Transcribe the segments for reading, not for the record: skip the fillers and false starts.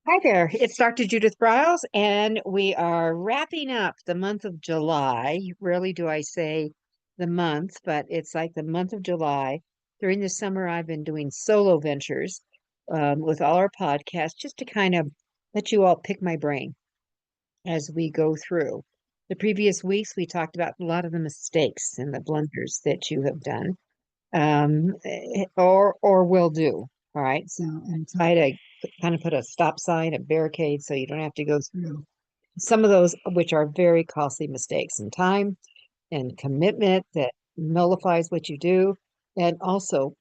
Hi there, it's Dr. Judith Briles, and we are wrapping up the month of July. Rarely do I say the month, but it's like the month of July. During the summer, I've been doing solo ventures with all our podcasts just to kind of let you all pick my brain as we go through. The previous weeks, we talked about a lot of the mistakes and the blunders that you have done or will do. All right. So and try to kind of put a stop sign, a barricade, so you don't have to go through some of those, which are very costly mistakes in time and commitment that nullifies what you do, and also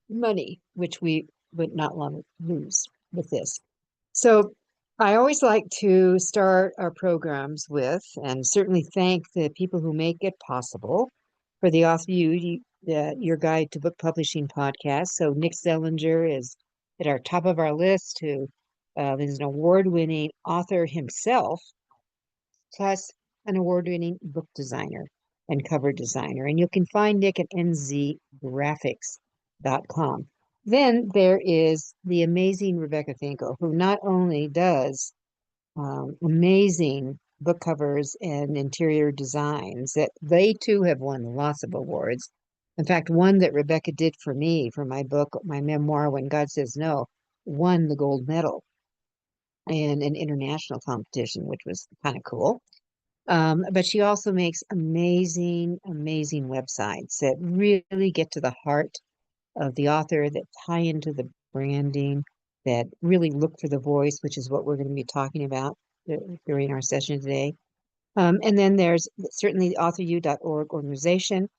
money, which we would not want to lose with this. So I always like to start our programs with, and certainly thank the people who make it possible for the Your Guide to Book Publishing podcast. So Nick Zellinger is at our top of our list, who is an award-winning author himself, plus an award-winning book designer and cover designer. And you can find Nick at nzgraphics.com. Then there is the amazing Rebecca Finkel, who not only does amazing book covers and interior designs, that they too have won lots of awards. In fact, one that Rebecca did for me for my book, my memoir, When God Says No, won the gold medal in an international competition, which was kind of cool. But she also makes amazing websites that really get to the heart of the author, that tie into the branding, that really look for the voice, which is what we're going to be talking about during our session today. And then there's certainly the AuthorU.org organization.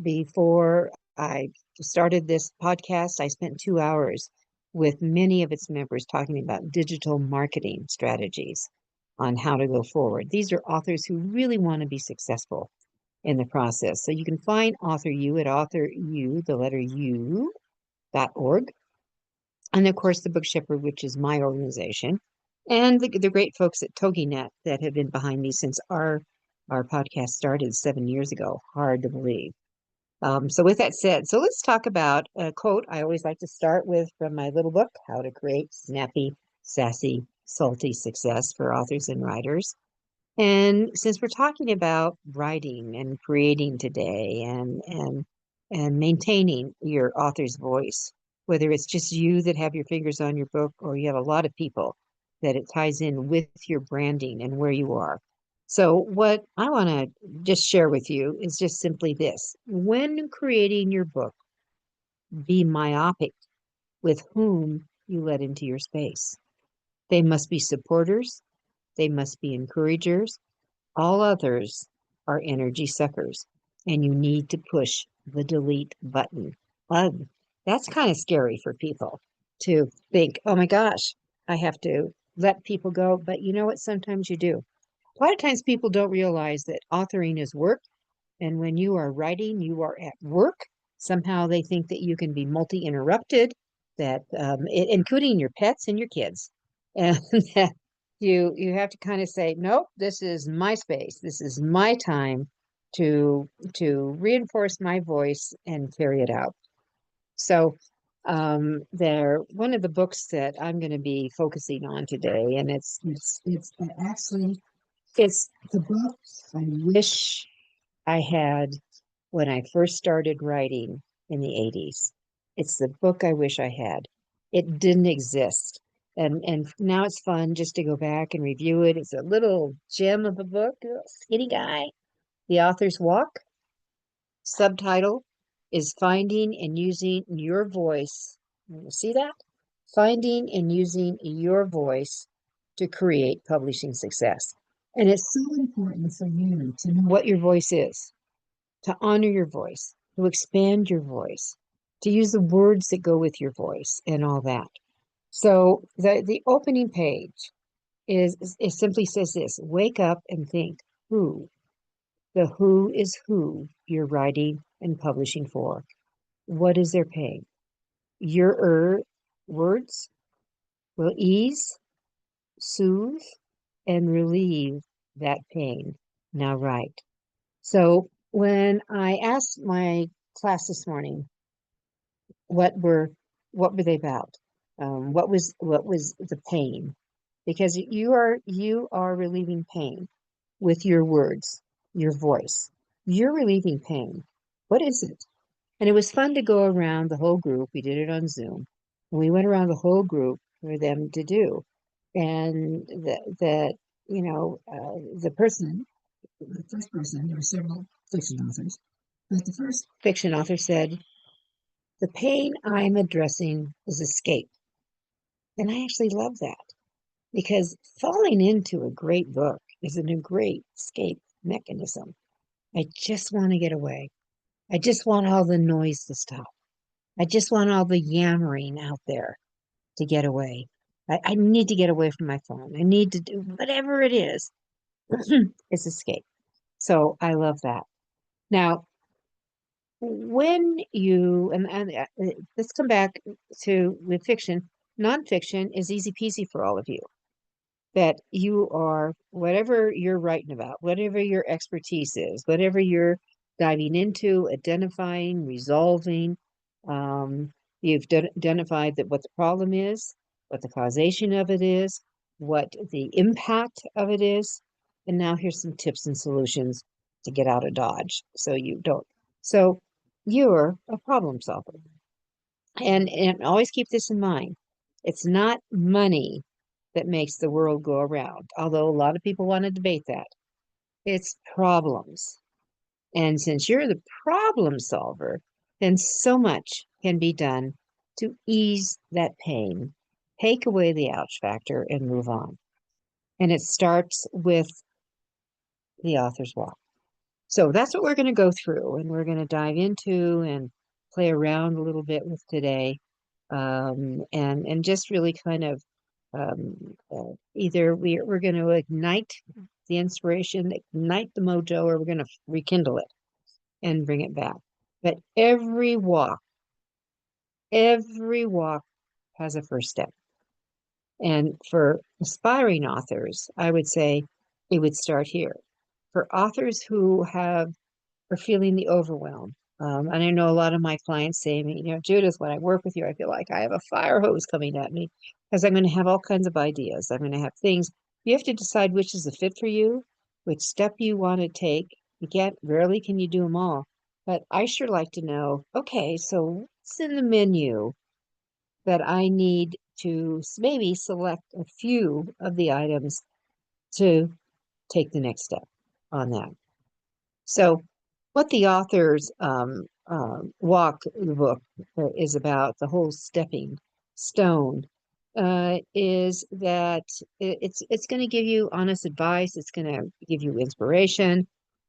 Before I started this podcast, I spent 2 hours with many of its members talking about digital marketing strategies on how to go forward. These are authors who really want to be successful in the process. So you can find AuthorU at AuthorU, the letter U.org. And of course, the Book Shepherd, which is my organization, and the great folks at TogiNet that have been behind me since our podcast started 7 years ago. Hard to believe. So with that said, so let's talk about a quote I always like to start with from my little book, How to Create Snappy, Sassy, Salty Success for Authors and Writers. And since we're talking about writing and creating today and maintaining your author's voice, whether it's just you that have your fingers on your book or you have a lot of people that it ties in with your branding and where you are. So what I want to just share with you is just simply this. When creating your book, be myopic with whom you let into your space. They must be supporters, they must be encouragers. All others are energy suckers, and you need to push the delete button. Ugh, that's kind of scary for people to think, oh my gosh, I have to let people go. But you know what? Sometimes you do. A lot of times people don't realize that authoring is work. And when you are writing, you are at work. Somehow they think that you can be multi-interrupted, that including your pets and your kids. And that you have to kind of say, nope, this is my space. This is my time to reinforce my voice and carry it out. So there one of the books that I'm going to be focusing on today, and it's actually it's the book I wish I had when I first started writing in the 80s. It's the book I wish I had. It didn't exist. And now it's fun just to go back and review it. It's a little gem of a book, a little skinny guy. The Author's Walk. Subtitle is Finding and Using Your Voice. You see that? Finding and using your voice to create publishing success. And it's so important for you to know what your voice is, to honor your voice, to expand your voice, to use the words that go with your voice and all that. So the opening page is it simply says this: wake up and think who. The who is who you're writing and publishing for. What is their pain? Your words will ease, soothe, and relieve that pain. Now write. So when I asked my class this morning what were they about, What was the pain? Because you are relieving pain with your words, your voice. You're relieving pain. What is it? And it was fun to go around the whole group. We did it on Zoom. We went around the whole group for them to do. And the person, the first person, there were several fiction authors, but the first fiction author said, the pain I'm addressing is escape. And I actually love that because falling into a great book is a great escape mechanism. I just want to get away. I just want all the noise to stop. I just want all the yammering out there to get away. I need to get away from my phone. I need to do whatever it is. It's escape. So I love that. Now, when you, let's come back to with fiction, nonfiction is easy peasy for all of you. That you are, whatever you're writing about, whatever your expertise is, whatever you're diving into, identifying, resolving, you've identified that what the problem is, what the causation of it is, what the impact of it is, and now here's some tips and solutions to get out of Dodge so you don't. So you're a problem solver. And always keep this in mind. It's not money that makes the world go around, although a lot of people want to debate that. It's problems. And since you're the problem solver, then so much can be done to ease that pain, take away the ouch factor, and move on. And it starts with the author's walk. So that's what we're going to go through, and we're going to dive into and play around a little bit with today, and just really kind of either we're going to ignite the inspiration, ignite the mojo, or we're going to rekindle it and bring it back. But every walk has a first step. And for aspiring authors, I would say it would start here. For authors who are feeling the overwhelm, and I know a lot of my clients say to me, Judith, when I work with you, I feel like I have a fire hose coming at me because I'm going to have all kinds of ideas. I'm going to have things. You have to decide which is a fit for you, which step you want to take. Rarely can you do them all. But I sure like to know, okay, so what's in the menu that I need to maybe select a few of the items to take the next step on that. So what the author's walk the book is about, the whole stepping stone, is that it's going to give you honest advice. It's going to give you inspiration,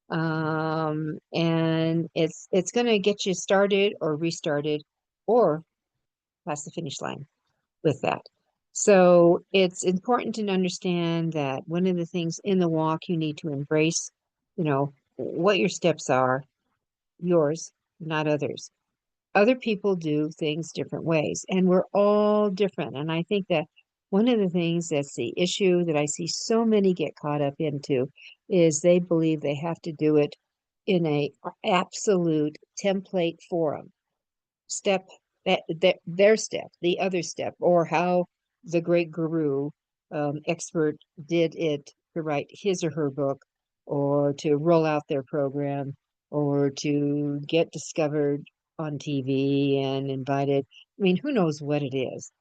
and it's going to get you started or restarted or past the finish line with that. So it's important to understand that one of the things in the walk you need to embrace, what your steps are, yours, not others. Other people do things different ways, and we're all different. And I think that one of the things that's the issue that I see so many get caught up into is they believe they have to do it in a absolute template form. Step their step, the other step, or how the great guru expert did it to write his or her book, or to roll out their program, or to get discovered on TV and invited. I mean, who knows what it is,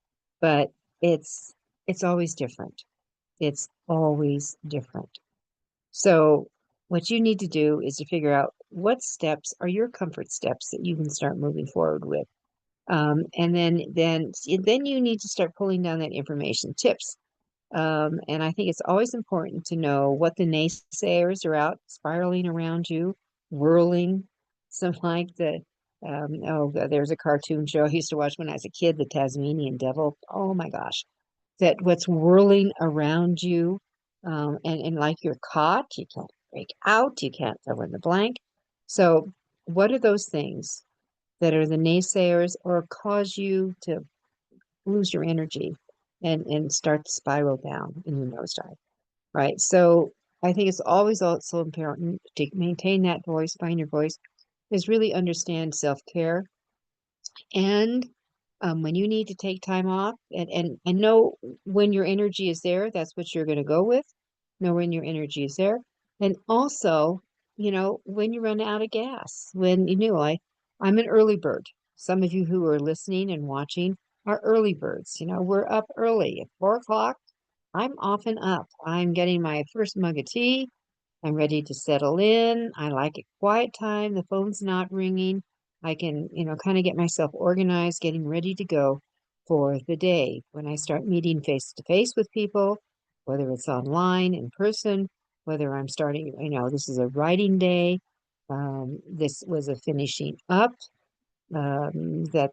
but it's always different. It's always different. So what you need to do is to figure out what steps are your comfort steps that you can start moving forward with. And then you need to start pulling down that information, tips. And I think it's always important to know what the naysayers are out spiraling around you, whirling. Some like there's a cartoon show I used to watch when I was a kid, the Tasmanian Devil. Oh my gosh, that what's whirling around you, and like you're caught, you can't break out, you can't fill in the blank. So, what are those things that are the naysayers or cause you to lose your energy and start to spiral down in your nosedive, right? So I think it's always also important to maintain that voice, find your voice, is really understand self-care and When you need to take time off and know when your energy is there, that's what you're going to go with. Know when your energy is there. And also, when you run out of gas, when I'm an early bird. Some of you who are listening and watching are early birds. We're up early at 4 o'clock. I'm often up. I'm getting my first mug of tea. I'm ready to settle in. I like a quiet time. The phone's not ringing. I can, kind of get myself organized, getting ready to go for the day. When I start meeting face to face with people, whether it's online, in person, whether I'm starting, this is a writing day. This was a finishing up. That,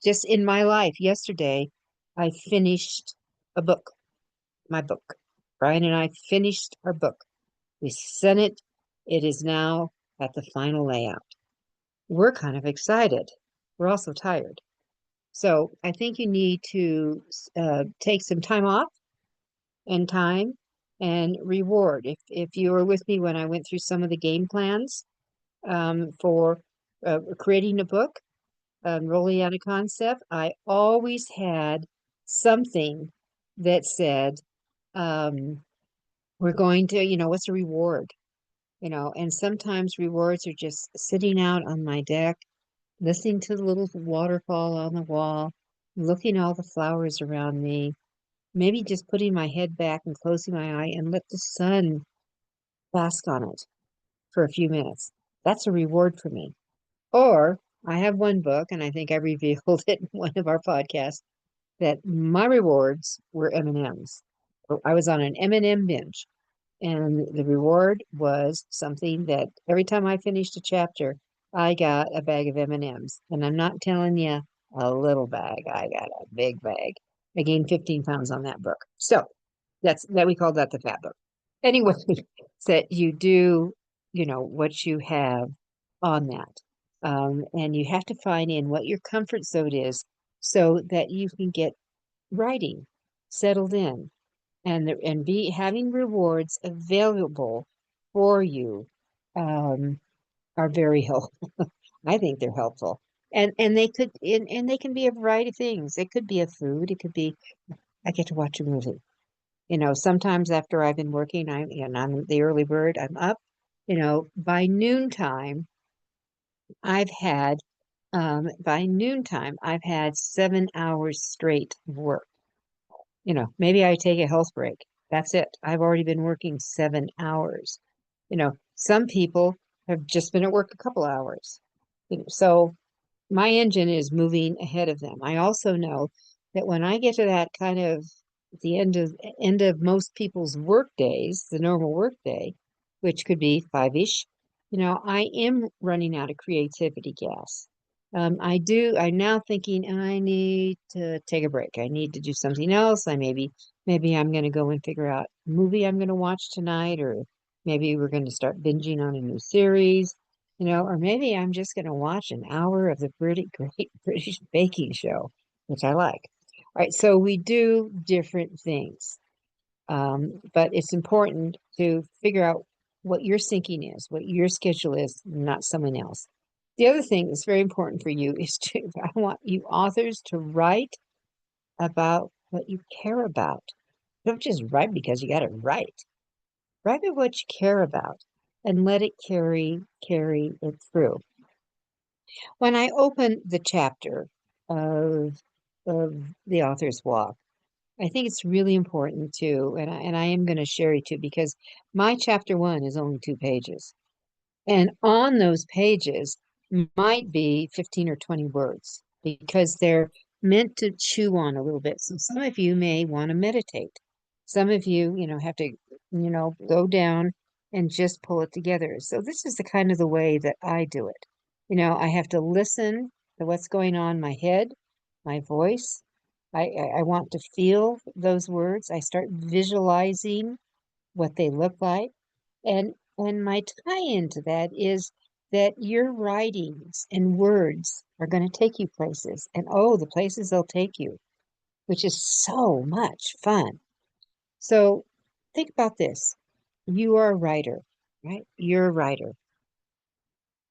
just in my life yesterday, I finished a book, my book. Brian and I finished our book. We sent it. It is now at the final layout. We're kind of excited. We're also tired. So I think you need to take some time off and time and reward. If you were with me when I went through some of the game plans for creating a book, rolling out a concept, I always had something that said, we're going to, what's a reward? And sometimes rewards are just sitting out on my deck, listening to the little waterfall on the wall, looking at all the flowers around me, maybe just putting my head back and closing my eye and let the sun bask on it for a few minutes. That's a reward for me. Or I have one book, and I think I revealed it in one of our podcasts, that my rewards were M&Ms. I was on an M&M binge. And the reward was something that every time I finished a chapter, I got a bag of M&Ms. And I'm not telling you a little bag. I got a big bag. I gained 15 pounds on that book. So we call that the fat book. Anyway, that you do, what you have on that. And you have to find in what your comfort zone is so that you can get writing settled in and be having rewards available for you are very helpful. I think they're helpful. And they can be a variety of things. It could be a food, it could be I get to watch a movie. Sometimes after I've been working, I'm the early bird, I'm up, by noontime, I've had by noontime, I've had 7 hours straight of work. Maybe I take a health break. That's it. I've already been working 7 hours. Some people have just been at work a couple hours. So my engine is moving ahead of them. I also know that when I get to that kind of the end of most people's work days, the normal work day, which could be 5-ish, I am running out of creativity gas. I'm now thinking I need to take a break. I need to do something else. Maybe I'm going to go and figure out a movie I'm going to watch tonight, or maybe we're going to start binging on a new series, or maybe I'm just going to watch an hour of the Great British Baking Show, which I like. All right, so we do different things, but it's important to figure out what your thinking is, what your schedule is, not someone else. The other thing that's very important for you is I want you authors to write about what you care about. Don't just write because you got to write. Write about what you care about and let it carry it through. When I open the chapter of the author's walk, I think it's really important too, and I am going to share it too, because my chapter 1 is only 2 pages. And on those pages might be 15 or 20 words because they're meant to chew on a little bit. So some of you may want to meditate. Some of you, have to, go down and just pull it together. So this is the kind of the way that I do it. I have to listen to what's going on in my head, my voice. I want to feel those words. I start visualizing what they look like. And my tie into that is that your writings and words are going to take you places. And oh, the places they'll take you, which is so much fun. So think about this. You are a writer, right? You're a writer.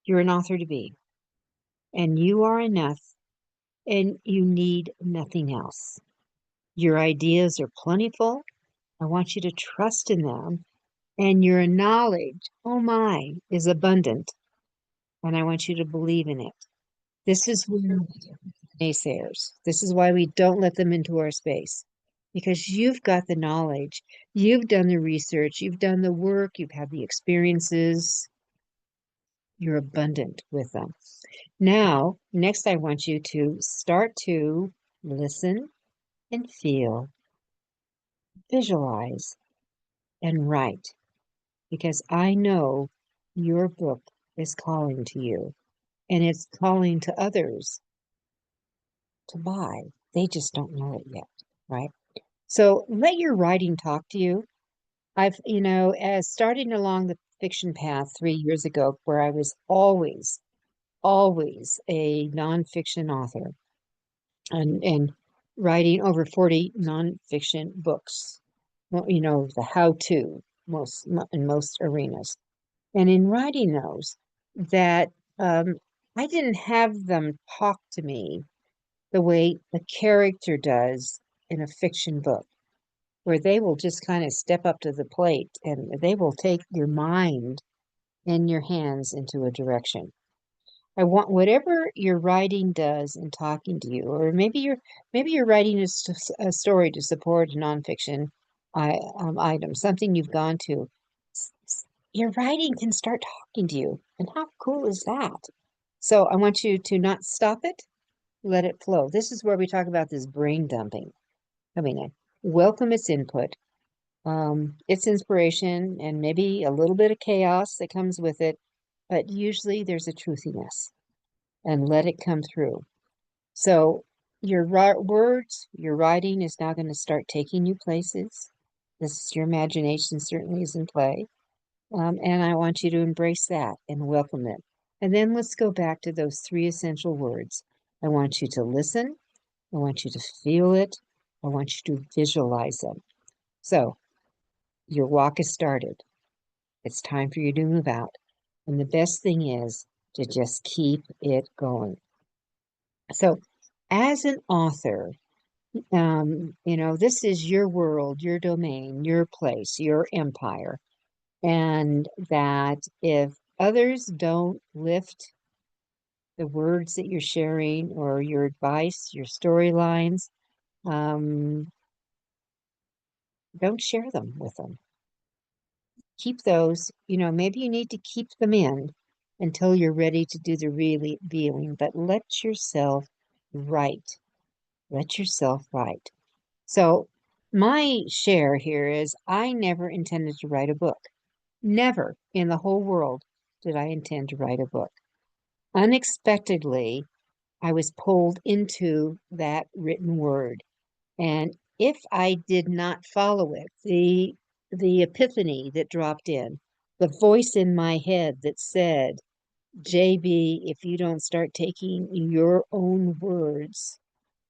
You're an author to be. And you are enough and you need nothing else. Your ideas are plentiful. I want you to trust in them. And your knowledge, oh my, is abundant. And I want you to believe in it. This is where naysayers. This is why we don't let them into our space. Because you've got the knowledge, you've done the research, you've done the work, you've had the experiences, you're abundant with them. Now, next, I want you to start to listen and feel, visualize, and write. Because I know your book is calling to you and it's calling to others to buy. They just don't know it yet, right? So let your writing talk to you. As starting along the fiction path 3 years ago, where I was always a nonfiction author and writing over 40 nonfiction books, well, the how-to in most arenas. And in writing those, that I didn't have them talk to me the way the character does in a fiction book, where they will just kind of step up to the plate and they will take your mind and your hands into a direction. I want whatever your writing does in talking to you, or maybe you're writing a story to support a nonfiction item, something you've gone to. Your writing can start talking to you, and how cool is that? So I want you to not stop it, let it flow. This is where we talk about this brain dumping. I mean, welcome its input, its inspiration, and maybe a little bit of chaos that comes with it, but usually there's a truthiness, and let it come through. So your words, your writing is now going to start taking you places. This is your imagination certainly is in play. And I want you to embrace that and welcome it. And then let's go back to those three essential words. I want you to listen. I want you to feel it. I want you to visualize them. So your walk has started. It's time for you to move out. And the best thing is to just keep it going. So as an author, this is your world, your domain, your place, your empire. And that if others don't lift the words that you're sharing or your advice, your storylines, don't share them with them. Keep those, maybe you need to keep them in until you're ready to do the really revealing, but let yourself write. Let yourself write. So my share here is I never intended to write a book. Never in the whole world did I intend to write a book. Unexpectedly, I was pulled into that written word. And if I did not follow it, the epiphany that dropped in, the voice in my head that said, JB, if you don't start taking your own words,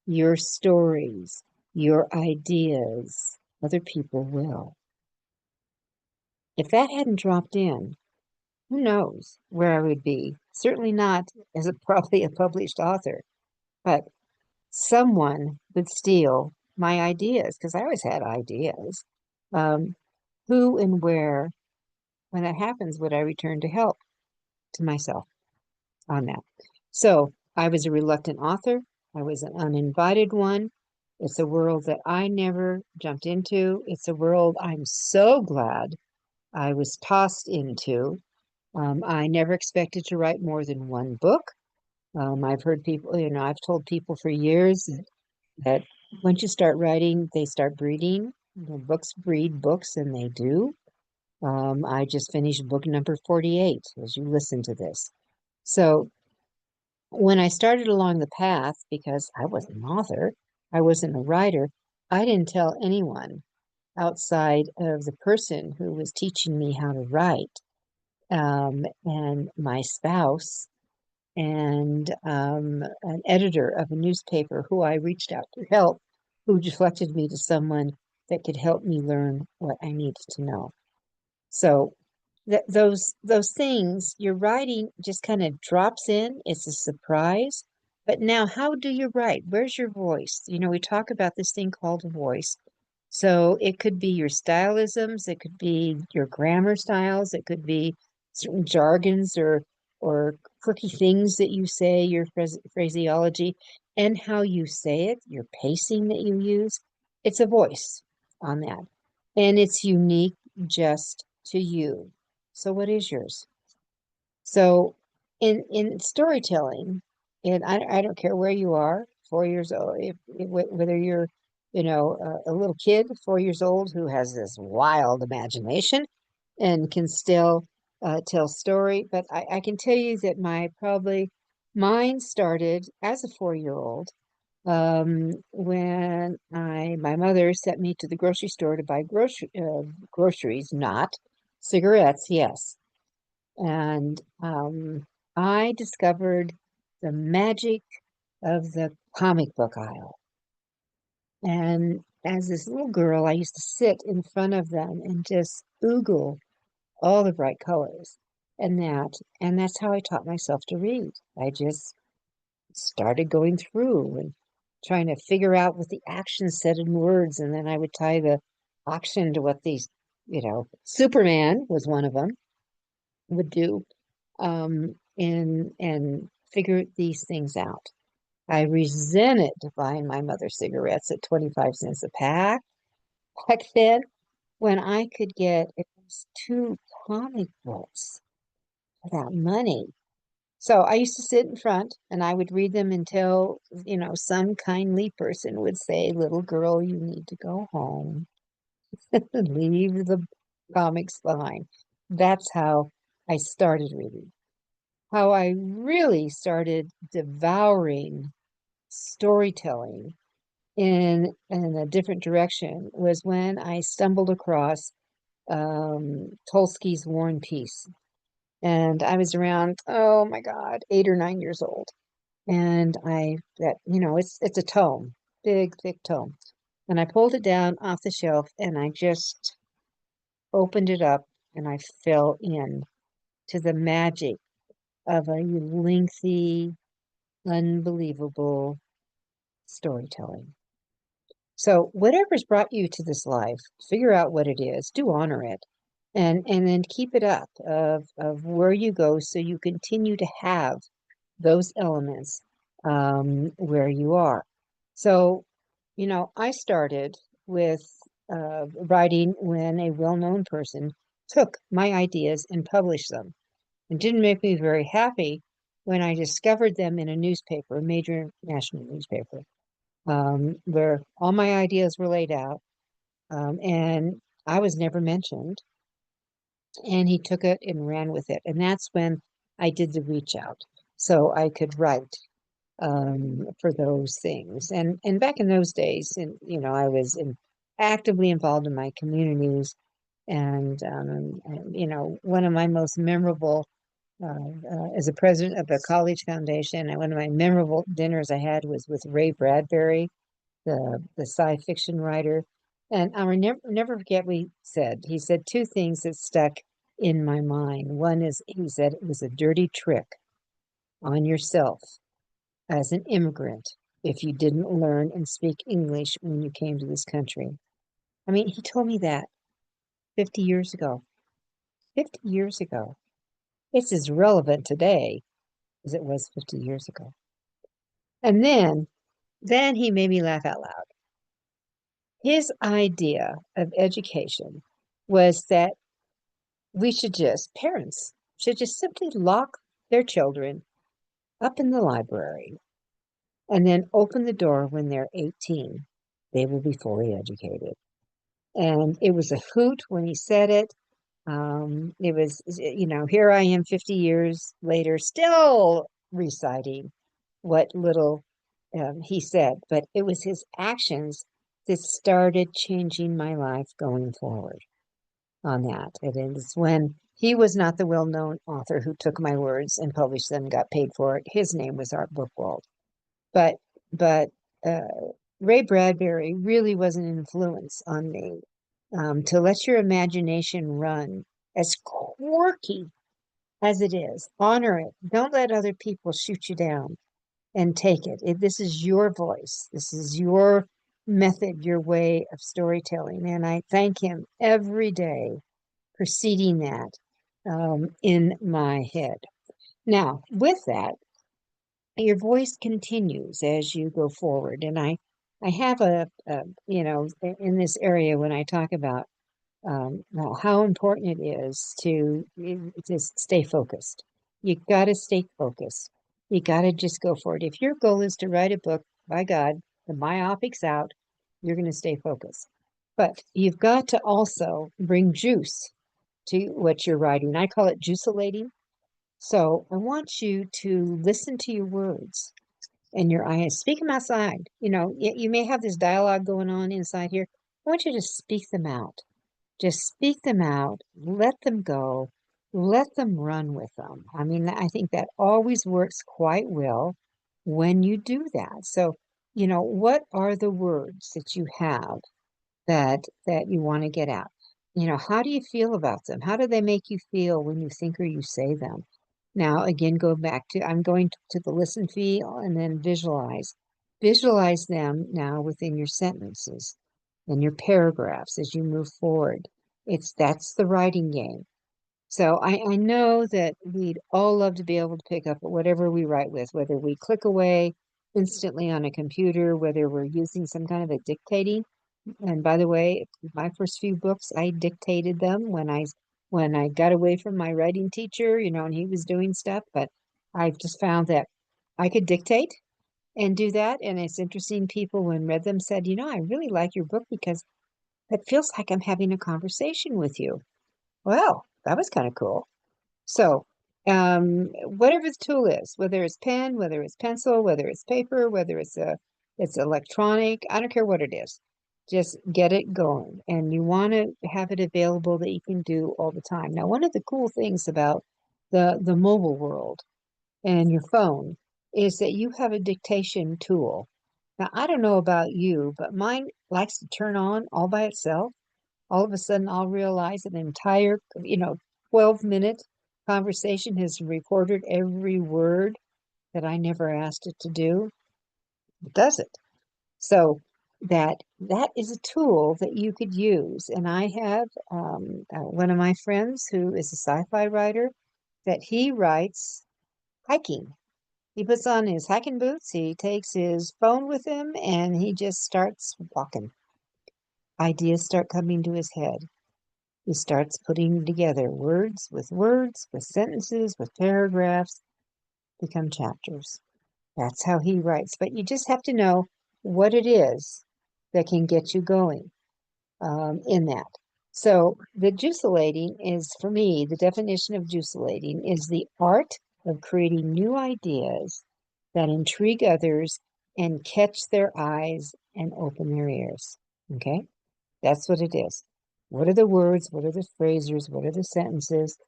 your stories, your ideas, other people will. If that hadn't dropped in, who knows where I would be? Certainly not as probably a published author, but someone would steal my ideas because I always had ideas. Um, who and where, when that happens, would I return to help to myself on that? So I was a reluctant author. I was an uninvited one. It's a world that I never jumped into. It's a world I'm so glad I was tossed into. I never expected to write more than one book. I've heard people, I've told people for years that once you start writing, they start breeding. Books breed books, and they do. I just finished book number 48 as you listen to this. So when I started along the path, because I wasn't an author, I wasn't a writer, I didn't tell anyone outside of the person who was teaching me how to write, and my spouse and an editor of a newspaper who I reached out to help, who deflected me to someone that could help me learn what I needed to know. So those things, your writing just kind of drops in. It's a surprise. But now, how do you write? Where's your voice? We talk about this thing called a voice. So it could be your stylisms, it could be your grammar styles, it could be certain jargons or quirky things that you say, your phraseology, and how you say it, your pacing that you use. It's a voice on that. And it's unique just to you. So what is yours? So in storytelling, and I don't care where you are, 4 years old, whether you're, a little kid, 4 years old, who has this wild imagination and can still tell story. But I can tell you that mine started as a 4 year old, when my mother sent me to the grocery store to buy groceries, not cigarettes, yes. And I discovered the magic of the comic book aisle. And as this little girl, I used to sit in front of them and just oogle all the bright colors and that's how I taught myself to read. I just started going through and trying to figure out what the action said in words, and then I would tie the action to what these, Superman was one of them, would do, and figure these things out. I resented buying my mother cigarettes at 25 cents a pack back then, when I could get at least two comic books for that money. So I used to sit in front and I would read them until, some kindly person would say, "Little girl, you need to go home and leave the comics behind." That's how I started reading. How I really started devouring storytelling in a different direction was when I stumbled across Tolsky's War and Peace. And I was around, oh my God, 8 or 9 years old. And it's a tome, big, thick tome. And I pulled it down off the shelf and I just opened it up and I fell in to the magic of a lengthy, unbelievable storytelling. So whatever's brought you to this life, figure out what it is, do honor it, and then keep it up of where you go so you continue to have those elements where you are. So, I started with writing when a well-known person took my ideas and published them. It didn't make me very happy when I discovered them in a newspaper, a major national newspaper, where all my ideas were laid out, and I was never mentioned. And he took it and ran with it. And that's when I did the reach out so I could write for those things. And back in those days, and I was actively involved in my communities. And one of my most memorable, as a president of a college foundation, and one of my memorable dinners I had was with Ray Bradbury, the sci fiction writer. And I'll never forget what he said. He said two things that stuck in my mind. One is, he said, it was a dirty trick on yourself as an immigrant if you didn't learn and speak English when you came to this country. I mean, he told me that 50 years ago. 50 years ago. It's as relevant today as it was 50 years ago. And then he made me laugh out loud. His idea of education was that parents should just simply lock their children up in the library and then open the door when they're 18. They will be fully educated. And it was a hoot when he said it. It was, here I am 50 years later, still reciting what little he said, but it was his actions that started changing my life going forward on that. It is when he was not the well-known author who took my words and published them, got paid for it. His name was Art Bookwald. But but uh, Ray Bradbury really was an influence on me, to let your imagination run, as quirky as it is. Honor it. Don't let other people shoot you down. and take it. This is your voice. This is your method, your way of storytelling. And I thank him every day for seeding that in my head. Now, with that, your voice continues as you go forward. And I have in this area when I talk about well, how important it is to just stay focused. You got to stay focused. You got to just go for it. If your goal is to write a book, by God, the myopics out, you're going to stay focused. But you've got to also bring juice to what you're writing. I call it juiculating. So I want you to listen to your words and your eyes. Speak them outside. You may have this dialogue going on inside here. I want you to speak them out. Just speak them out, let them go, let them run with them. I mean, I think that always works quite well when you do that. So, what are the words that you have that you want to get out? How do you feel about them? How do they make you feel when you think or you say them? Now, again, go back to, I'm going to the listen, feel, and then visualize. Visualize them now within your sentences and your paragraphs as you move forward. That's the writing game. So I know that we'd all love to be able to pick up whatever we write with, whether we click away instantly on a computer, whether we're using some kind of a dictating. And by the way, my first few books, I dictated them when I got away from my writing teacher, and he was doing stuff. But I've just found that I could dictate and do that. And it's interesting, people when read them said, I really like your book because it feels like I'm having a conversation with you. Well, that was kind of cool. So, whatever the tool is, whether it's pen, whether it's pencil, whether it's paper, whether it's electronic, I don't care what it is. Just get it going. And you want to have it available that you can do all the time. Now, one of the cool things about the mobile world and your phone is that you have a dictation tool. Now, I don't know about you, but mine likes to turn on all by itself. All of a sudden, I'll realize an entire, 12-minute conversation has recorded every word that I never asked it to do. It does it. So that is a tool that you could use. And I have one of my friends who is a sci-fi writer that he writes hiking. He puts on his hiking boots, he takes his phone with him, and he just starts walking. Ideas start coming to his head. He starts putting together words, with sentences, with paragraphs, become chapters. That's how he writes. But you just have to know what it is that can get you going in that. So the juiculating is, for me, the definition of juiculating is the art of creating new ideas that intrigue others and catch their eyes and open their ears. Okay? That's what it is. What are the words? What are the phrases? What are the sentences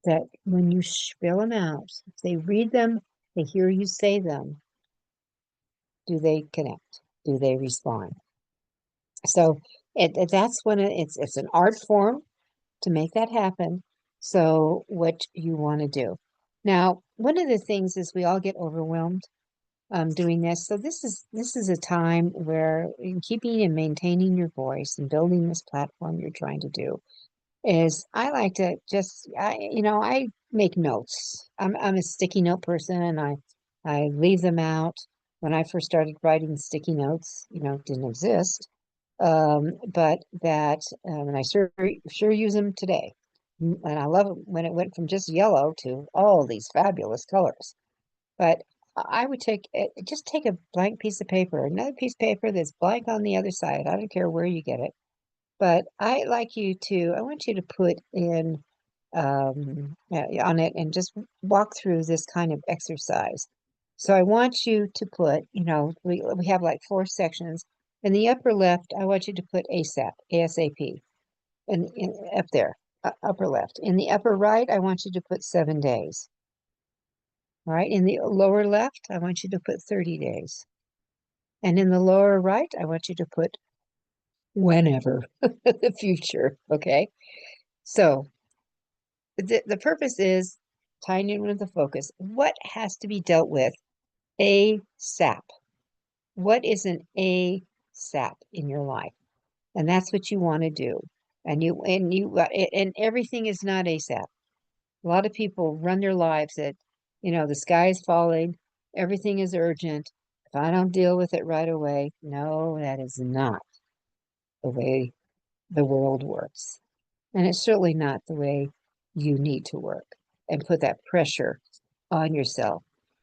that when you spell them out, if they read them, they hear you say them, do they connect? Do they respond? So that's when it's an art form to make that happen. So what you want to do. Now, one of the things is we all get overwhelmed doing this. So this is a time where in keeping and maintaining your voice and building this platform you're trying to do is I like to I make notes. I'm a sticky note person and I leave them out. When I first started writing sticky notes, didn't exist. But that and I sure use them today. And I love it when it went from just yellow to all these fabulous colors. But I would just take a blank piece of paper, another piece of paper that's blank on the other side. I don't care where you get it. But I want you to put in on it and just walk through this kind of exercise. So I want you to put, we have like 4 sections. In the upper left, I want you to put ASAP, ASAP, and up there, upper left. In the upper right, I want you to put 7 days. All right. In the lower left, I want you to put 30 days. And in the lower right, I want you to put whenever, the future. Okay. So the purpose is tying in with the focus. What has to be dealt with ASAP. What is an ASAP in your life? And that's what you want to do. And everything is not ASAP. A lot of people run their lives at, the sky is falling, everything is urgent. If I don't deal with it right away, no, that is not the way the world works. And it's certainly not the way you need to work and put that pressure on yourself.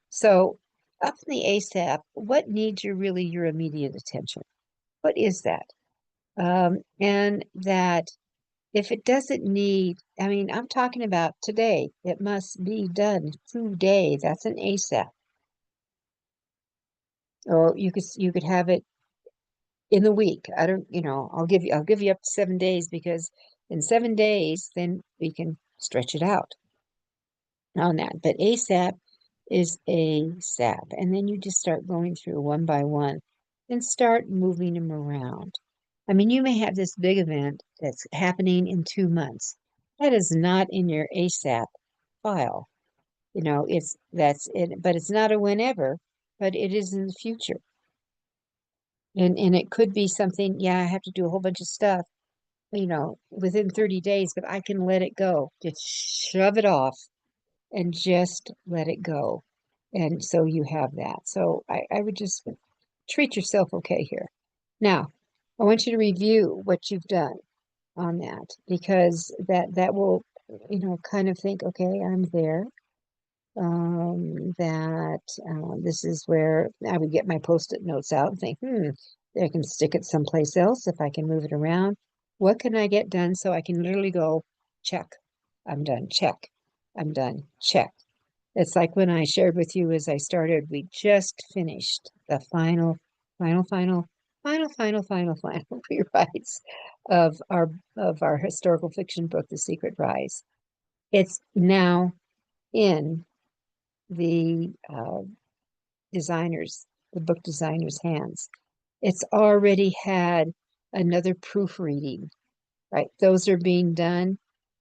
So, up in the ASAP, what needs your immediate attention? What is that? And that if it doesn't need, I mean, I'm talking about today, it must be done today. That's an ASAP. Or you could have it in the week. I don't, I'll give you up to 7 days, because in 7 days, then we can stretch it out on that. But ASAP is ASAP. And then you just start going through one by one and start moving them around. I mean, you may have this big event that's happening in 2 months. That is not in your ASAP file. That's it, but it's not a whenever, but it is in the future. And it could be something, yeah, I have to do a whole bunch of stuff, within 30 days, but I can let it go. Just shove it off and just let it go. And so you have that. So I would just treat yourself okay here. Now, I want you to review what you've done on that, because that will, kind of think, okay, I'm there. That this is where I would get my post-it notes out and think, I can stick it someplace else if I can move it around. What can I get done so I can literally go, check, I'm done, check, I'm done, check. It's like when I shared with you as I started, we just finished the final, final, final, final, final, final, final rewrites of our historical fiction book, The Secret Rise. It's now in the the book designer's hands. It's already had another proofreading, right? Those are being done.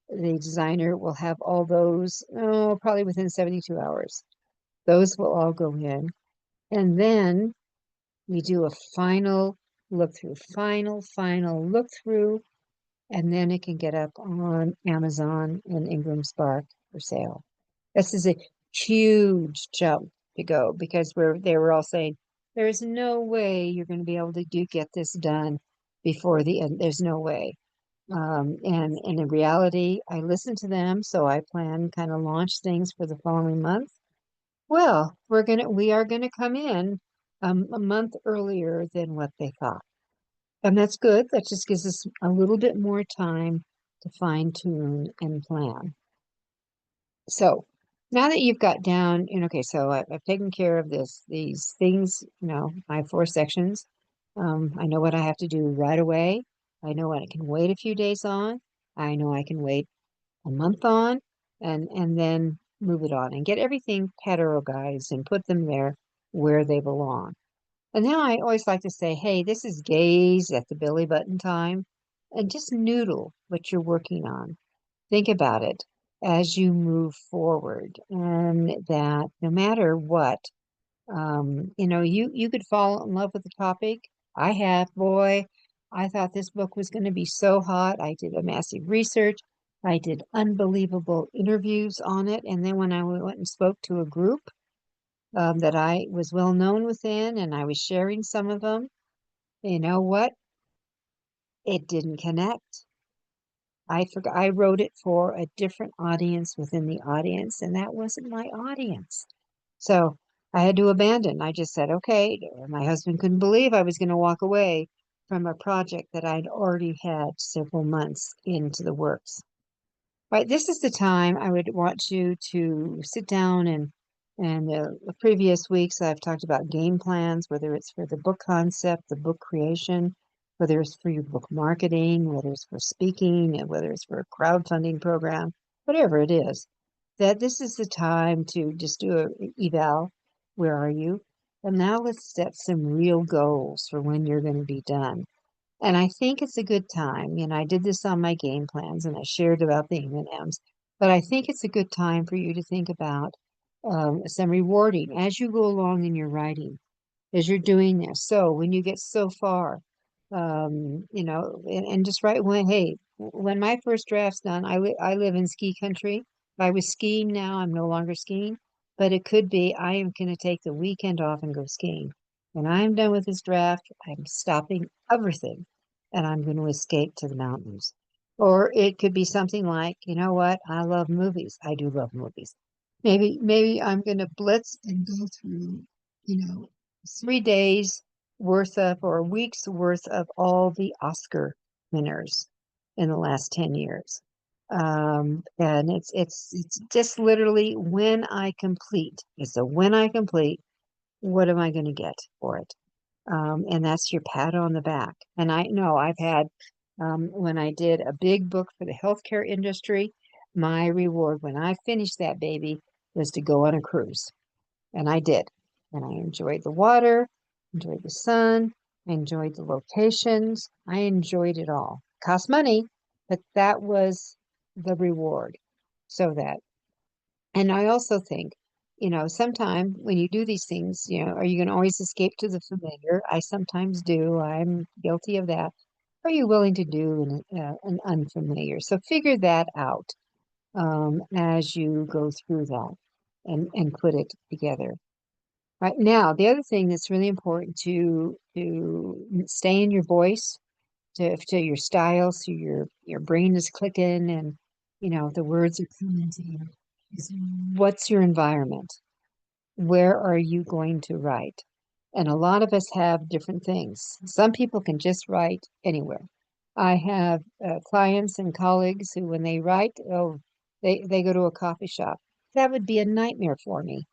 The designer will have all those, probably within 72 hours. Those will all go in. And then we do a final look through, final look through, and then it can get up on Amazon and Ingram Spark for sale. This is a huge jump to go, because they were all saying there is no way you're going to be able to get this done before the end. There's no way. And in reality, I listened to them, so I plan kind of launch things for the following month. Well, we are gonna come in a month earlier than what they thought, and that's good. That just gives us a little bit more time to fine tune and plan. So now that you've got down, okay, so I've taken care of these things, my 4 sections. I know what I have to do right away. I know what I can wait a few days on. I know I can wait a month on, and then move it on and get everything categorized and put them there where they belong. And then I always like to say, hey, this is gaze at the belly button time, and just noodle what you're working on. Think about it as you move forward, and that no matter what, you could fall in love with the topic. I have, boy, I thought this book was going to be so hot. I did a massive research. I did unbelievable interviews on it. And then when I went and spoke to a group that I was well known within, and I was sharing some of them, you know what? It didn't connect. I forgot, I wrote it for a different audience within the audience, and that wasn't my audience. So I had to abandon. I just said, okay, my husband couldn't believe I was going to walk away from a project that I'd already had several months into the works. Right, this is the time I would want you to sit down, and the previous weeks I've talked about game plans, whether it's for the book concept, the book creation, whether it's for your book marketing, whether it's for speaking, and whether it's for a crowdfunding program, whatever it is, that this is the time to just do a eval. Where are you? And now let's set some real goals for when you're going to be done. And I think it's a good time. I did this on my game plans, and I shared about the M&Ms, but I think it's a good time for you to think about some rewarding as you go along in your writing, as you're doing this. So when you get so far, and just write when, hey, when my first draft's done, I live in ski country. If I was skiing now, I'm no longer skiing, but it could be I am going to take the weekend off and go skiing. When I'm done with this draft, I'm stopping everything and I'm going to escape to the mountains. Or it could be something like, you know what? I love movies. I do love movies. Maybe I'm going to blitz and go through, 3 days worth of or a week's worth of all the Oscar winners in the last 10 years. And it's just literally when I complete. So when I complete, what am I going to get for it? And that's your pat on the back. And I know I've had when I did a big book for the healthcare industry, my reward when I finished that baby was to go on a cruise. And I did. And I enjoyed the water, enjoyed the sun, I enjoyed the locations. I enjoyed it all. Cost money, but that was the reward. So that, and I also think, sometime when you do these things, are you going to always escape to the familiar? I sometimes do. I'm guilty of that. Are you willing to do an unfamiliar? So figure that out as you go through that and put it together. Right now, the other thing that's really important to stay in your voice, to your style, so your brain is clicking and the words are coming to you. Is what's your environment? Where are you going to write? And a lot of us have different things. Some people can just write anywhere. I have clients and colleagues who, when they write, they go to a coffee shop. That would be a nightmare for me.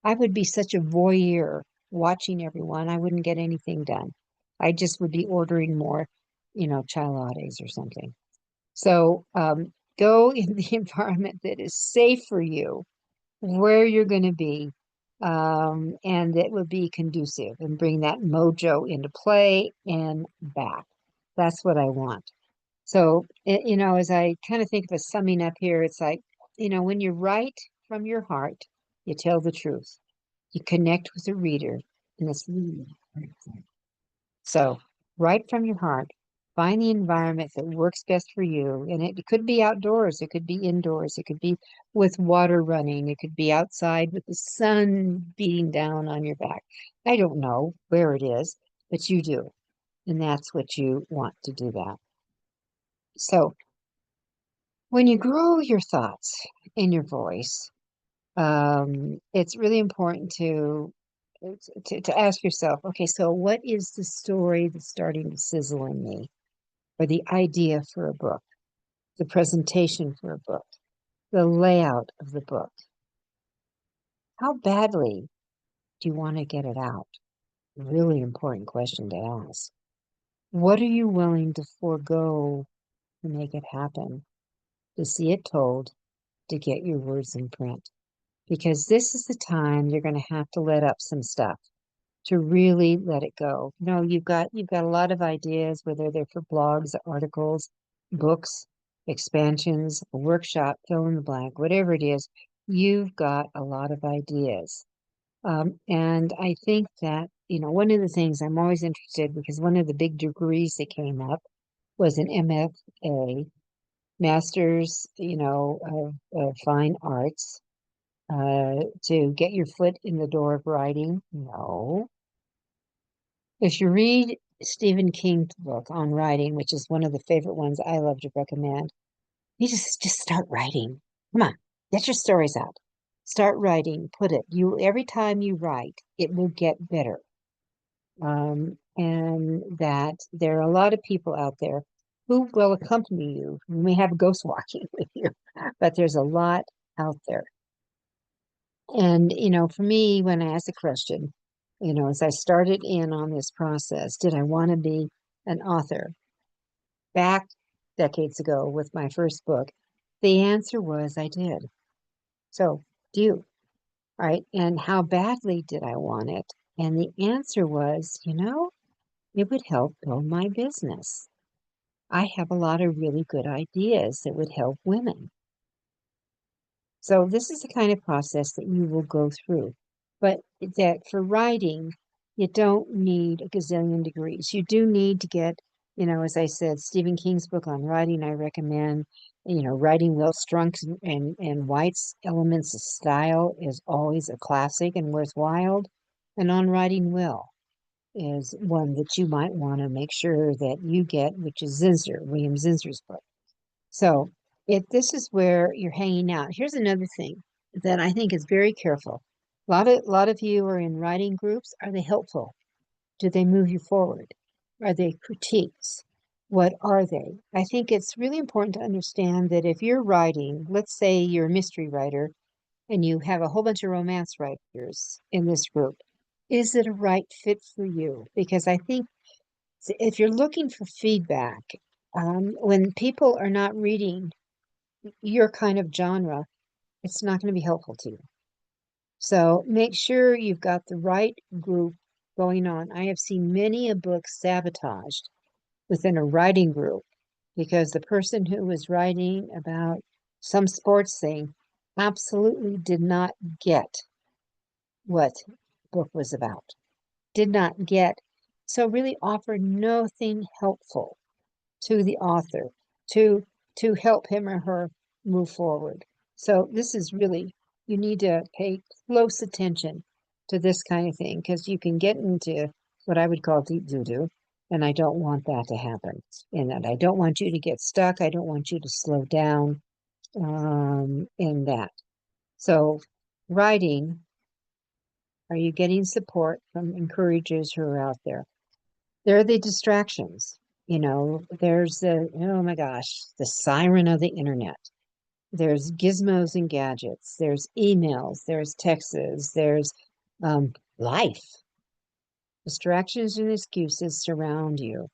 I would be such a voyeur watching everyone. I wouldn't get anything done. I just would be ordering more, chai lattes or something. So go in the environment that is safe for you, where you're going to be, and that would be conducive and bring that mojo into play and back. That's what I want. So, as I kind of think of a summing up here, it's like, when you write from your heart, you tell the truth. You connect with the reader, and it's really important. So, write from your heart. Find the environment that works best for you. And it could be outdoors, it could be indoors, it could be with water running, it could be outside with the sun beating down on your back. I don't know where it is, but you do. And that's what you want to do that. So, when you grow your thoughts in your voice, it's really important to ask yourself, okay, so what is the story that's starting to sizzle in me, or the idea for a book, the presentation for a book, the layout of the book? How badly do you want to get it out? Really important question to ask. What are you willing to forego to make it happen, to see it told, to get your words in print? Because this is the time you're going to have to let up some stuff, to really let it go. You've got a lot of ideas, whether they're for blogs, articles, books, expansions, a workshop, fill in the blank, whatever it is. You've got a lot of ideas. And I think that, one of the things I'm always interested, because one of the big degrees that came up was an MFA, Master's, of Fine Arts, to get your foot in the door of writing. No. If you read Stephen King's book on writing, which is one of the favorite ones I love to recommend, you just start writing. Come on, get your stories out. Start writing, put it. Every time you write, it will get better. And that there are a lot of people out there who will accompany you. You may have ghost walking with you, but there's a lot out there. And, for me, when I asked the question, as I started in on this process, did I want to be an author back decades ago with my first book? The answer was I did. So, do you, right? And how badly did I want it? And the answer was, it would help build my business. I have a lot of really good ideas that would help women. So this is the kind of process that you will go through. But that for writing, you don't need a gazillion degrees. You do need to get, as I said, Stephen King's book on writing, I recommend. Writing Will Strunk's and White's Elements of Style is always a classic and worthwhile. And On Writing Will is one that you might want to make sure that you get, which is William Zinsser's book. So if this is where you're hanging out, here's another thing that I think is very careful. A lot of you are in writing groups. Are they helpful? Do they move you forward? Are they critiques? What are they? I think it's really important to understand that if you're writing, let's say you're a mystery writer and you have a whole bunch of romance writers in this group, is it a right fit for you? Because I think if you're looking for feedback, when people are not reading your kind of genre, it's not going to be helpful to you. So make sure you've got the right group going on. I have seen many a book sabotaged within a writing group because the person who was writing about some sports thing absolutely did not get what the book was about, did not get, so really offered nothing helpful to the author to to help him or her move forward. So this is really, you need to pay close attention to this kind of thing because you can get into what I would call deep doo-doo, and I don't want that to happen. And that I don't want you to get stuck. I don't want you to slow down in that. So writing, are you getting support from encouragers who are out there? There are the distractions. There's oh my gosh, the siren of the internet. There's gizmos and gadgets. There's emails. There's texts. There's life. Distractions and excuses surround you.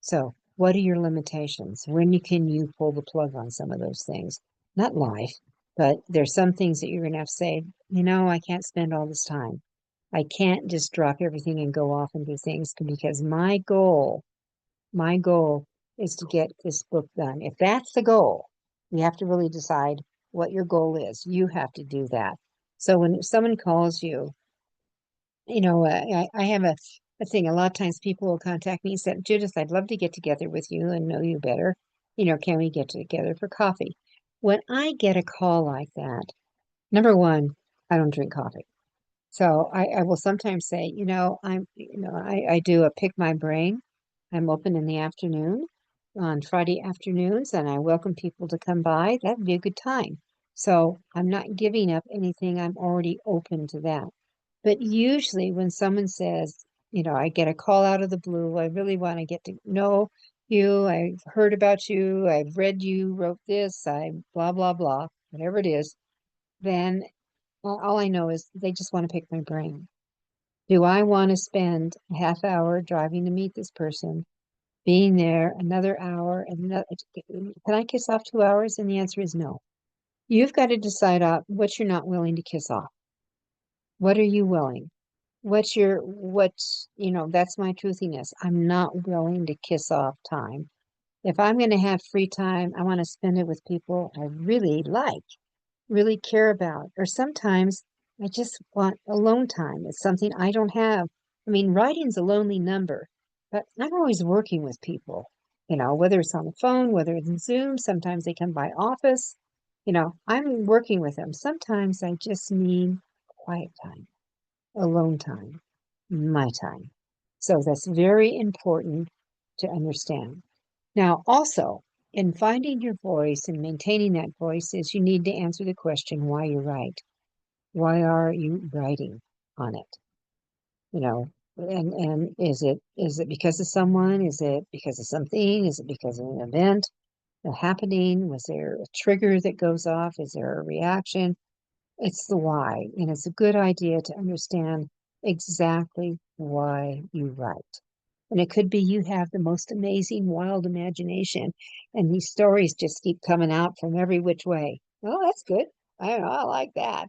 So, what are your limitations? When can you pull the plug on some of those things? Not life, but there's some things that you're going to have to say, I can't spend all this time. I can't just drop everything and go off and do things because my goal is to get this book done. If that's the goal, you have to really decide what your goal is. You have to do that. So when someone calls you, I have a thing. A lot of times people will contact me and say, Judith, I'd love to get together with you and know you better. Can we get together for coffee? When I get a call like that, number one, I don't drink coffee. So I will sometimes say, I do a pick my brain. I'm open in the afternoon on Friday afternoons, and I welcome people to come by. That'd be a good time. So I'm not giving up anything. I'm already open to that. But usually when someone says, I get a call out of the blue, I really want to get to know you. I've heard about you. I've read you wrote this. I blah, blah, blah, whatever it is. Then all I know is they just want to pick my brain. Do I want to spend a half hour driving to meet this person, being there another hour, and can I kiss off 2 hours? And the answer is no. You've got to decide what you're not willing to kiss off. What are you willing? That's my truthiness. I'm not willing to kiss off time. If I'm going to have free time, I want to spend it with people I really like, really care about. Or sometimes I just want alone time. It's something I don't have. I mean, writing's a lonely number, but I'm always working with people, whether it's on the phone, whether it's in Zoom, sometimes they come by office, I'm working with them. Sometimes I just need quiet time, alone time, my time. So that's very important to understand. Now, also, in finding your voice and maintaining that voice is you need to answer the question why you write. Why are you writing on it? And is it because of someone? Is it because of something? Is it because of an event, a happening? Was there a trigger that goes off? Is there a reaction? It's the why, and it's a good idea to understand exactly why you write. And it could be you have the most amazing, wild imagination, and these stories just keep coming out from every which way. Well, that's good. I like that.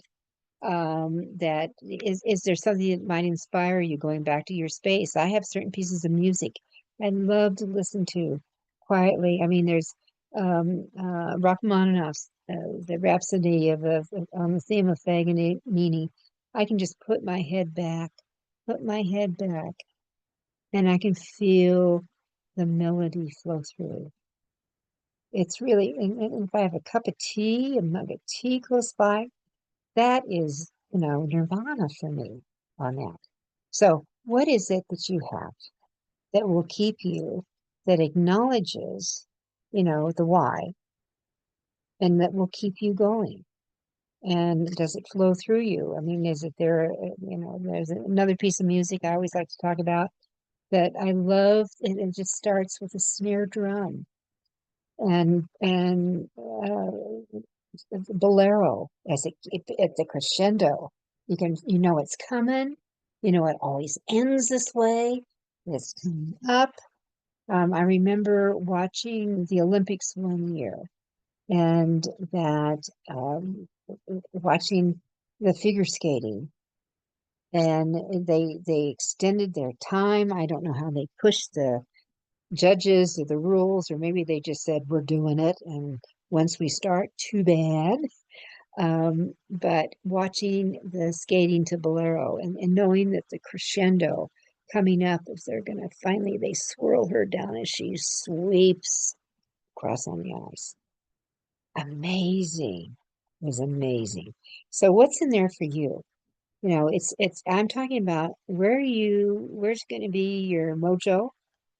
That is there something that might inspire you going back to your space? I have certain pieces of music I love to listen to quietly. I mean, there's Rachmaninoff's the Rhapsody on the theme of Paganini, I can just put my head back, and I can feel the melody flow through. It's really, and if I have a cup of tea, a mug of tea close by, that is, nirvana for me on that. So, what is it that you have that will keep you, that acknowledges, the why, and that will keep you going? And does it flow through you? I mean, is it there? There's another piece of music I always like to talk about that I love. It just starts with a snare drum and bolero as at the crescendo. It's coming. It always ends this way. It's coming up. I remember watching the Olympics one year, and that watching the figure skating, and they extended their time. I don't know how they pushed the judges or the rules, or maybe they just said we're doing it, and once we start, too bad. But watching the skating to bolero, and knowing that the crescendo coming up, if they're going to finally, they swirl her down as she sweeps across on the ice. Amazing. It was amazing. So what's in there for you? I'm talking about where's going to be your mojo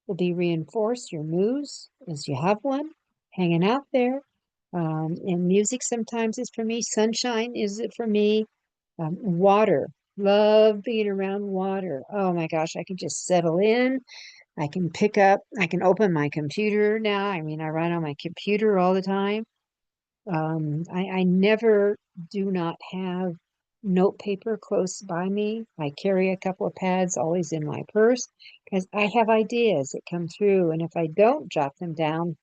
will be reinforced, your muse, as you have one, hanging out there. And music sometimes is for me. Sunshine is it for me. Water. Love being around water. Oh my gosh, I can just settle in. I can open my computer now. I mean, I write on my computer all the time. I never do not have note paper close by me. I carry a couple of pads always in my purse because I have ideas that come through, and if I don't jot them down,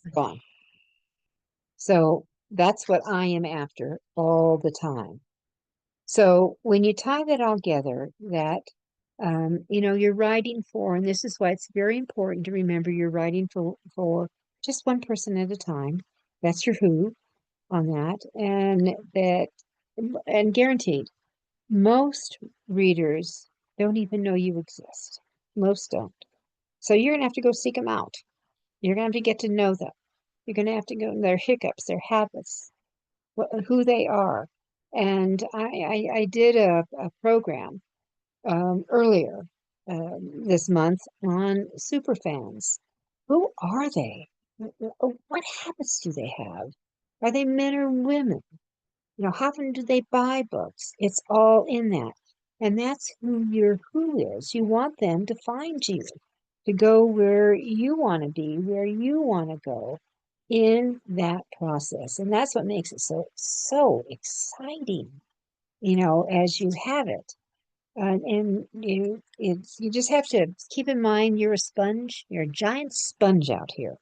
they're gone. So that's what I am after all the time. So when you tie that all together, that you're writing for, and this is why it's very important to remember you're writing for just one person at a time. That's your who on that, and guaranteed, most readers don't even know you exist. Most don't. So you're gonna have to go seek them out. You're gonna have to get to know them. You're gonna have to go their hiccups, their habits, who they are. And I did a program earlier this month on superfans. Who are they? What habits do they have? Are they men or women? How often do they buy books? It's all in that. And that's who your who is. You want them to find you, to go where you want to be, where you want to go in that process. And that's what makes it so exciting, as you have it. And you just have to keep in mind you're a sponge, you're a giant sponge out here.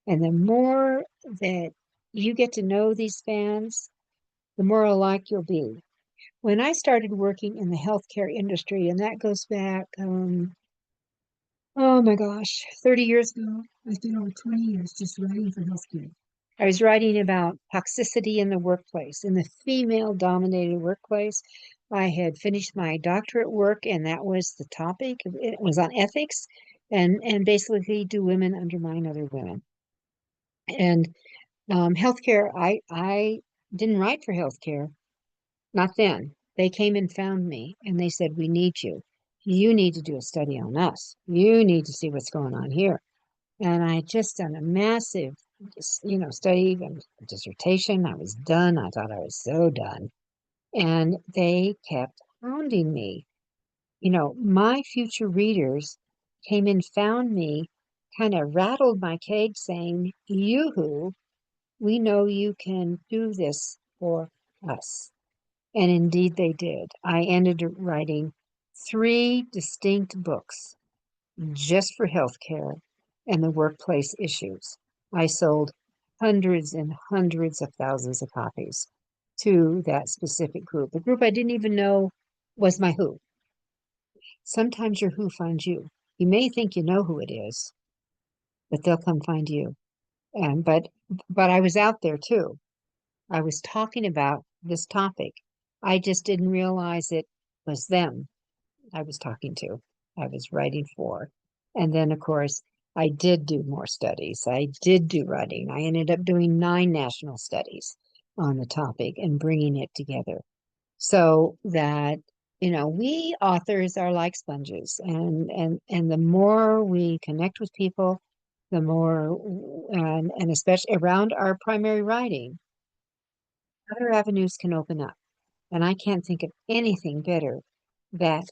And the more that you get to know these fans, the more alike you'll be. When I started working in the healthcare industry, and that goes back, oh my gosh, 30 years ago, I spent over 20 years just writing for healthcare. I was writing about toxicity in the workplace, in the female-dominated workplace. I had finished my doctorate work, and that was the topic. It was on ethics, and basically, do women undermine other women? And healthcare, I didn't write for healthcare. Not then. They came and found me and they said, we need you. You need to do a study on us. You need to see what's going on here. And I had just done a massive, study and dissertation. I was done. I thought I was so done. And they kept hounding me. My future readers came and found me, kind of rattled my cage saying, Yoo-hoo, we know you can do this for us. And indeed they did. I ended up writing 3 distinct books just for healthcare and the workplace issues. I sold hundreds and hundreds of thousands of copies to that specific group, a group I didn't even know was my who. Sometimes your who finds you. You may think you know who it is, but they'll come find you. But I was out there too. I was talking about this topic. I just didn't realize it was them I was talking to, I was writing for. And then, of course, I did do more studies. I did do writing. I ended up doing 9 national studies on the topic and bringing it together so that we authors are like sponges, and the more we connect with people, the more, and especially around our primary writing, other avenues can open up. And I can't think of anything better that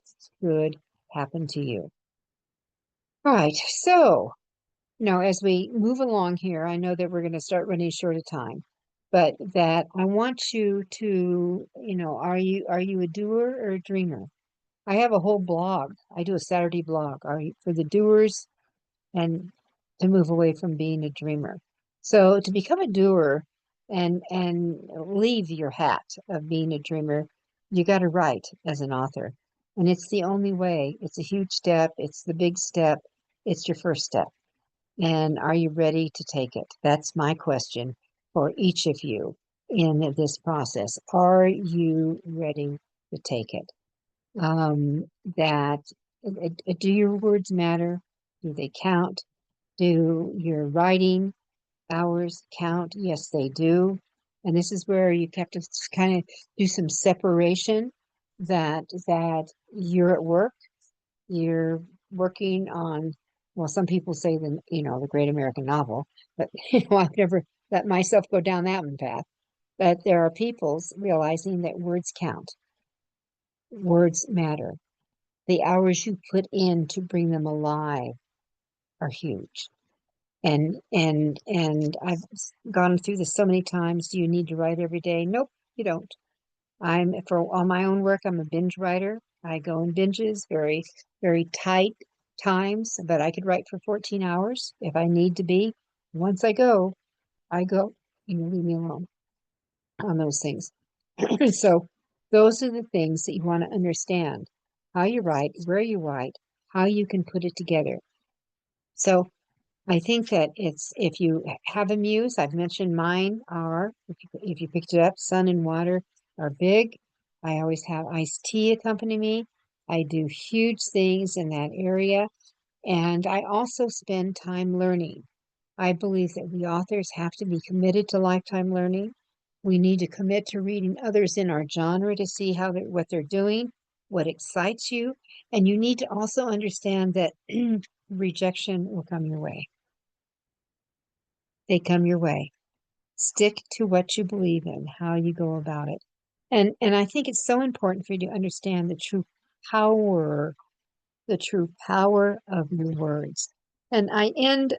could happen to you. All right. So, as we move along here, I know that we're going to start running short of time, but that I want you to, are you a doer or a dreamer? I have a whole blog. I do a Saturday blog. Are you for the doers and to move away from being a dreamer? So to become a doer and leave your hat of being a dreamer, you got to write as an author. And it's the only way. It's a huge step. It's the big step. It's your first step. And are you ready to take it? That's my question for each of you in this process. Are you ready to take it? That do your words matter? Do they count? Do your writing hours count? Yes, they do. And this is where you have to kind of do some separation that you're at work, you're working on, well, some people say the great American novel, but I've never let myself go down that one path. But there are people's realizing that words count. Words matter. The hours you put in to bring them alive are huge. And I've gone through this so many times. Do you need to write every day? Nope, you don't. For all my own work, I'm a binge writer. I go in binges, very, very tight times, but I could write for 14 hours if I need to be. Once I go, I go. Leave me alone on those things. So those are the things that you want to understand. How you write, where you write, how you can put it together. So I think that if you have a muse, I've mentioned mine are, if you picked it up, sun and water are big. I always have iced tea accompany me. I do huge things in that area. And I also spend time learning. I believe that we authors have to be committed to lifetime learning. We need to commit to reading others in our genre to see what they're doing, what excites you. And you need to also understand that rejection will come your way. They come your way. Stick to what you believe in, how you go about it. And I think it's so important for you to understand power, the true power of your words. And I end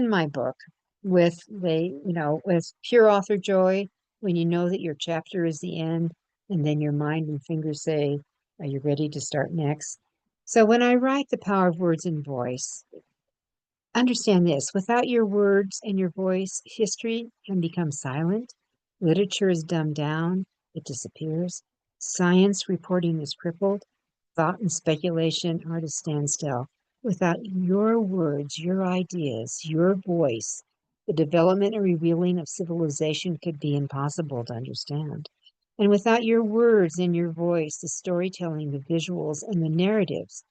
my book with with pure author joy when you know that your chapter is the end, and then your mind and fingers say, are you ready to start next? So when I write The Power of Words and Voice, understand this: without your words and your voice, history can become silent. Literature is dumbed down, it disappears. Science reporting is crippled. Thought and speculation are at a standstill. Without your words, your ideas, your voice, the development and revealing of civilization could be impossible to understand. And without your words and your voice, the storytelling, the visuals, and the narratives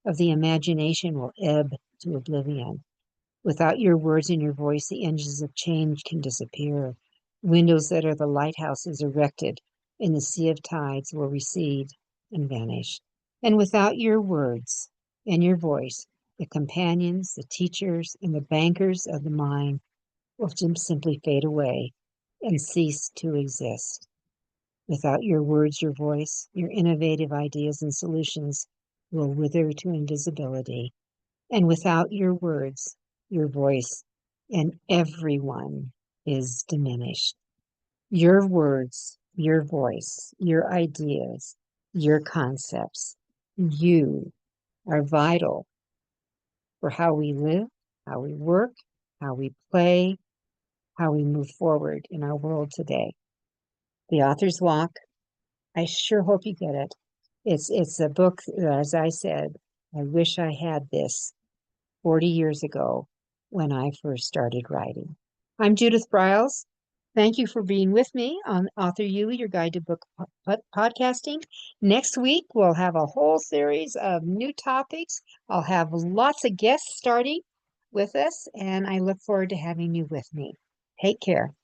of the imagination will ebb to oblivion. Without your words and your voice, the engines of change can disappear. Windows that are the lighthouses erected in the sea of tides will recede and vanish. And without your words and your voice, the companions, the teachers, and the bankers of the mind will simply fade away and cease to exist. Without your words, your voice, your innovative ideas and solutions will wither to invisibility. And without your words, your voice, and everyone is diminished. Your words, your voice, your ideas, your concepts, you are vital for how we live, how we work, how we play, how we move forward in our world today. The Author's Walk, I sure hope you get it. It's a book, as I said, I wish I had this 40 years ago when I first started writing. I'm Judith Briles, Thank you for being with me on Author You, your guide to book podcasting. Next week, we'll have a whole series of new topics. I'll have lots of guests starting with us, and I look forward to having you with me. Take care.